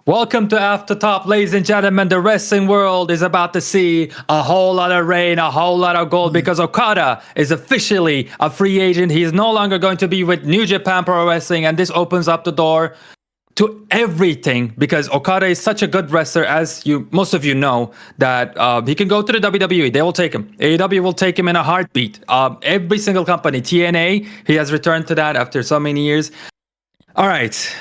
Welcome to After Top, ladies and gentlemen. The wrestling world is about to see a whole lot of rain, a whole lot of gold, because Okada is officially a free agent. He is no longer going to be with New Japan Pro Wrestling, and this opens up the door to everything because Okada is such a good wrestler, as most of you know, that he can go to the WWE. They will take him. AEW will take him in a heartbeat. Every single company, TNA, he has returned to that after so many years. All right,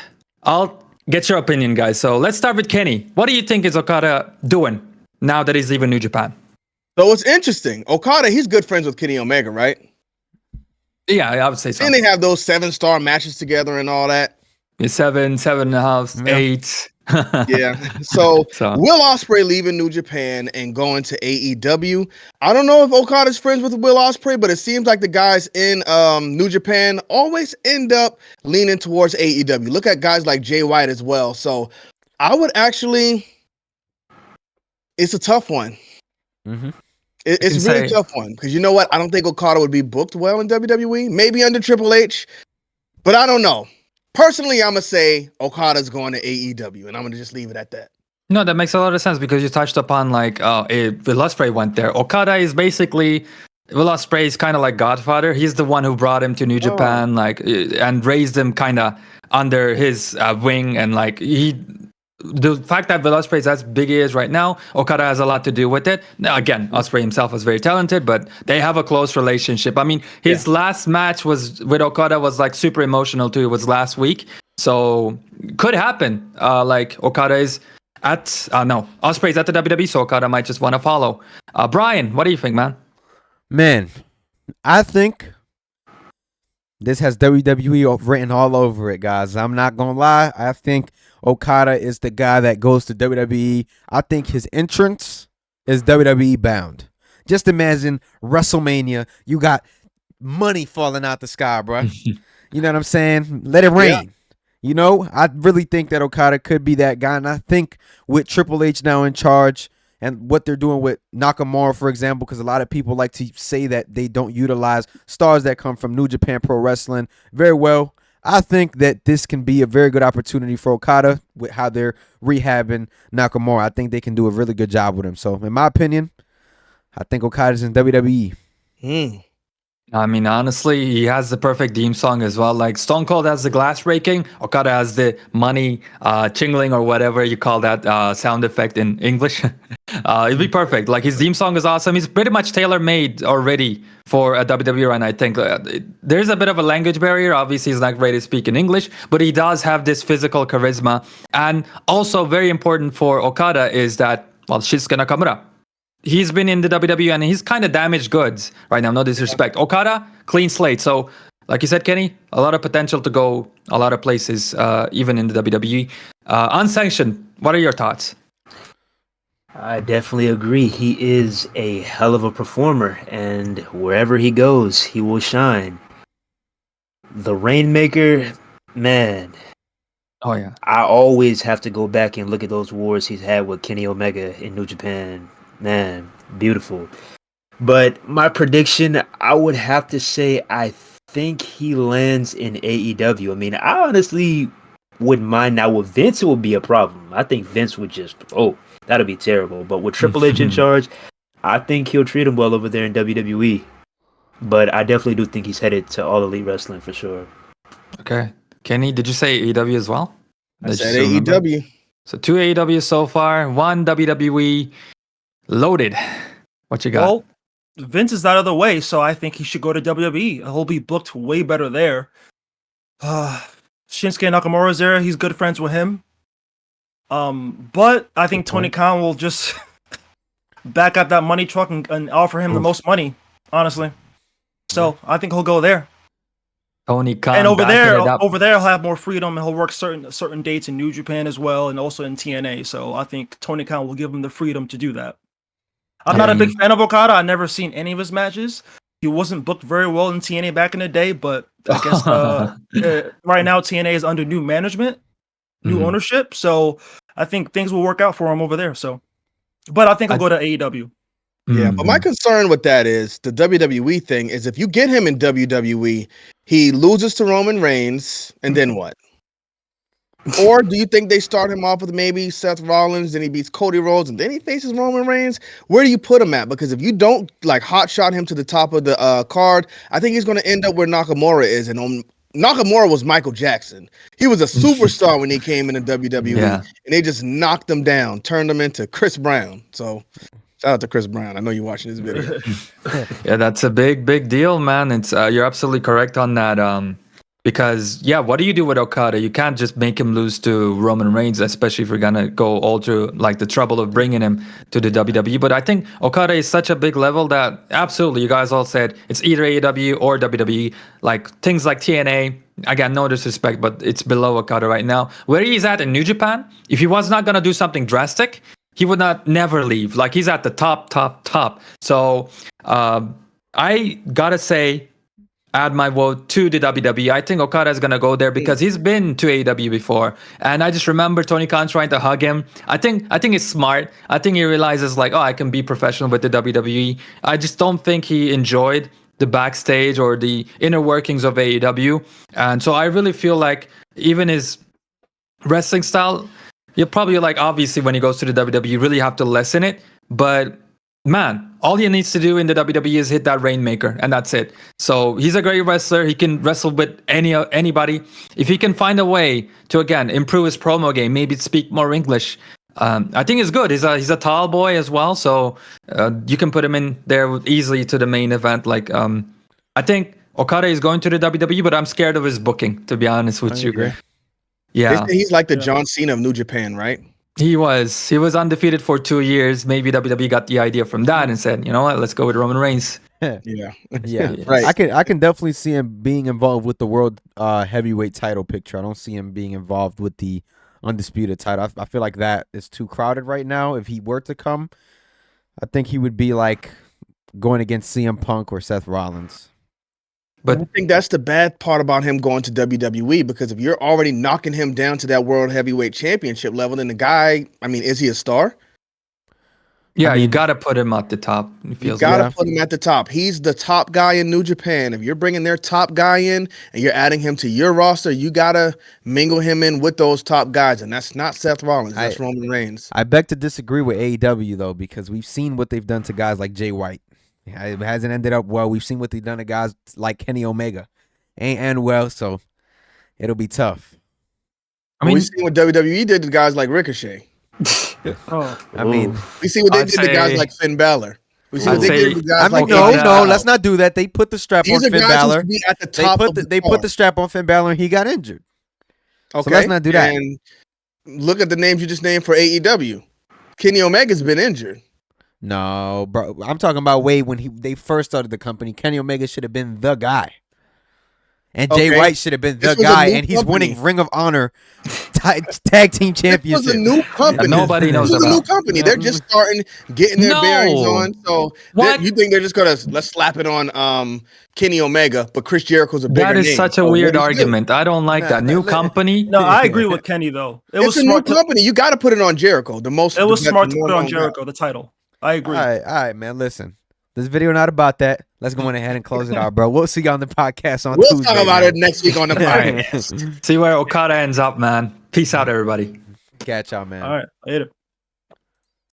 I'll get your opinion, guys. So let's start with Kenny. What do you think is Okada doing now that he's leaving New Japan? So it's interesting. Okada, he's good friends with Kenny Omega, right? Yeah, I would say so. And they have those 7-star matches together and all that. 7, 7.5, 8. Yeah. So Will Ospreay leaving New Japan and going to AEW. I don't know if Okada's friends with Will Ospreay, but it seems like the guys in New Japan always end up leaning towards AEW. Look at guys like Jay White as well. So I would actually, it's a tough one. Mm-hmm. It's really a tough one because you know what? I don't think Okada would be booked well in WWE. Maybe under Triple H, but I don't know. Personally, I'm going to say Okada's going to AEW, and I'm going to just leave it at that. No, that makes a lot of sense because you touched upon like Will Ospreay went there. Okada is basically, Will Ospreay is kind of like Godfather. He's the one who brought him to New Japan, like, and raised him kind of under his wing, and like the fact that Will Ospreay is as big as he is right now, Okada has a lot to do with it. Now, again, Ospreay himself was very talented, but they have a close relationship. I mean, his last match was with Okada was like super emotional too. It was last week, so could happen. Like Okada is at Ospreay's at the WWE, so Okada might just want to follow. Bryan, what do you think, man? Man, I think this has WWE written all over it, guys. I'm not gonna lie. I think Okada is the guy that goes to WWE. I think his entrance is WWE bound. Just imagine WrestleMania. You got money falling out the sky, bro. You know what I'm saying? Let it rain. Yeah. You know, I really think that Okada could be that guy. And I think with Triple H now in charge and what they're doing with Nakamura, for example, because a lot of people like to say that they don't utilize stars that come from New Japan Pro Wrestling very well. I think that this can be a very good opportunity for Okada with how they're rehabbing Nakamura. I think they can do a really good job with him. So, in my opinion, I think Okada's in WWE. I mean, honestly, he has the perfect theme song as well. Like Stone Cold has the glass breaking, Okada has the money chingling or whatever you call that sound effect in English. It'd be perfect. Like his theme song is awesome. He's pretty much tailor-made already for a WWE run, I think. There's a bit of a language barrier. Obviously, he's not ready to speak in English, but he does have this physical charisma. And also very important for Okada is that, well, Shinsuke Nakamura. He's been in the WWE and he's kind of damaged goods right now. No disrespect. Okada, clean slate. So, like you said, Kenny, a lot of potential to go a lot of places, even in the WWE. Unsanctioned, what are your thoughts? I definitely agree. He is a hell of a performer, and wherever he goes, he will shine. The Rainmaker, man. Oh, yeah. I always have to go back and look at those wars he's had with Kenny Omega in New Japan. Man, beautiful. But my prediction, I would have to say I think he lands in AEW. I mean, I honestly wouldn't mind. Now with Vince, it would be a problem. I think Vince would just, that'd be terrible. But with Triple H in charge, I think he'll treat him well over there in WWE. But I definitely do think he's headed to All Elite Wrestling for sure. Okay. Kenny, did you say AEW as well? I said AEW. So 2 AEW so far, 1 WWE. Loaded. What you got? Well, Vince is out of the way, so I think he should go to WWE. He'll be booked way better there. Shinsuke Nakamura's there. He's good friends with him. But I think Tony Khan will just back up that money truck and offer him the most money, honestly. So I think he'll go there. Tony Khan. And over there, he'll have more freedom, and he'll work certain dates in New Japan as well, and also in TNA. So I think Tony Khan will give him the freedom to do that. I'm not a big fan of Okada. I've never seen any of his matches. He wasn't booked very well in TNA back in the day, but I guess right now TNA is under new management, new ownership. So I think things will work out for him over there. So, but I think I'll go to AEW. Yeah, but my concern with that is the WWE thing is if you get him in WWE, he loses to Roman Reigns, and then what? Or do you think they start him off with maybe Seth Rollins, then he beats Cody Rhodes, and then he faces Roman Reigns? Where do you put him at? Because if you don't like hot shot him to the top of the card, I think he's going to end up where Nakamura is. And Nakamura was Michael Jackson. He was a superstar when he came into WWE, and they just knocked him down, turned him into Chris Brown. So shout out to Chris Brown. I know you're watching this video. Yeah, that's a big deal, man. It's you're absolutely correct on that. Because what do you do with Okada? You can't just make him lose to Roman Reigns, especially if you're gonna go all through like the trouble of bringing him to the WWE. But I think Okada is such a big level that absolutely, you guys all said it's either AEW or WWE. Like things like TNA, I got no disrespect, but it's below Okada right now. Where he's at in New Japan, if he was not gonna do something drastic, he would never leave. Like he's at the top. So I gotta say, add my vote to the WWE. I think Okada is gonna go there because he's been to AEW before, and I just remember Tony Khan trying to hug him. I think it's smart. I think he realizes like, oh, I can be professional with the WWE. I just don't think he enjoyed the backstage or the inner workings of AEW, and so I really feel like even his wrestling style, you'll probably like obviously when he goes to the WWE, you really have to lessen it, but man, all he needs to do in the WWE is hit that Rainmaker, and that's it. So he's a great wrestler. He can wrestle with anybody. If he can find a way to again improve his promo game, maybe speak more English, I think it's good. He's a tall boy as well, so you can put him in there easily to the main event. Like I think Okada is going to the WWE, but I'm scared of his booking, to be honest with you. Agree. Yeah, he's like the John Cena of New Japan, right? He was undefeated for 2 years. Maybe WWE got the idea from that and said, you know what, let's go with Roman Reigns. Yeah. Right. I can definitely see him being involved with the world heavyweight title picture. I don't see him being involved with the undisputed title. I feel like that is too crowded right now. If he were to come, I think he would be like going against CM Punk or Seth Rollins. But I think that's the bad part about him going to WWE, because if you're already knocking him down to that World Heavyweight Championship level, then the guy, I mean, is he a star? Yeah, I mean, you got to put him at the top. You got to put him at the top. He's the top guy in New Japan. If you're bringing their top guy in and you're adding him to your roster, you got to mingle him in with those top guys, and that's not Seth Rollins. That's Roman Reigns. I beg to disagree with AEW, though, because we've seen what they've done to guys like Jay White. It hasn't ended up well. We've seen what they've done to guys like Kenny Omega. Ain't end well, so it'll be tough. I mean, we've seen what WWE did to guys like Ricochet. I mean, we see what they did to guys like Finn Balor. We see what they did to guys like no, let's not do that. They put the strap on Finn Balor. At the top they put the strap on Finn Balor and he got injured. Okay, so let's not do that. And look at the names you just named for AEW. Kenny Omega's been injured. No, bro. I'm talking about way when they first started the company. Kenny Omega should have been the guy. And Jay White should have been the guy, and he's winning Ring of Honor tag team championship. It was a new company. Nobody knows about. It was a new company. They're just starting, getting their bearings on. So you think they're just gonna let's slap it on Kenny Omega, but Chris Jericho's a bigger name. That is such a weird argument. I don't like that. New company. No, I agree with Kenny though. It's a new company. You got to put it on Jericho. It was smart to put it on Jericho, the title. I agree. All right, man. Listen, this video not about that. Let's go on ahead and close it out, bro. We'll see you on the podcast on Tuesday. We'll talk about it next week on the podcast. See where Okada ends up, man. Peace out, everybody. Catch y'all, man. All right, later.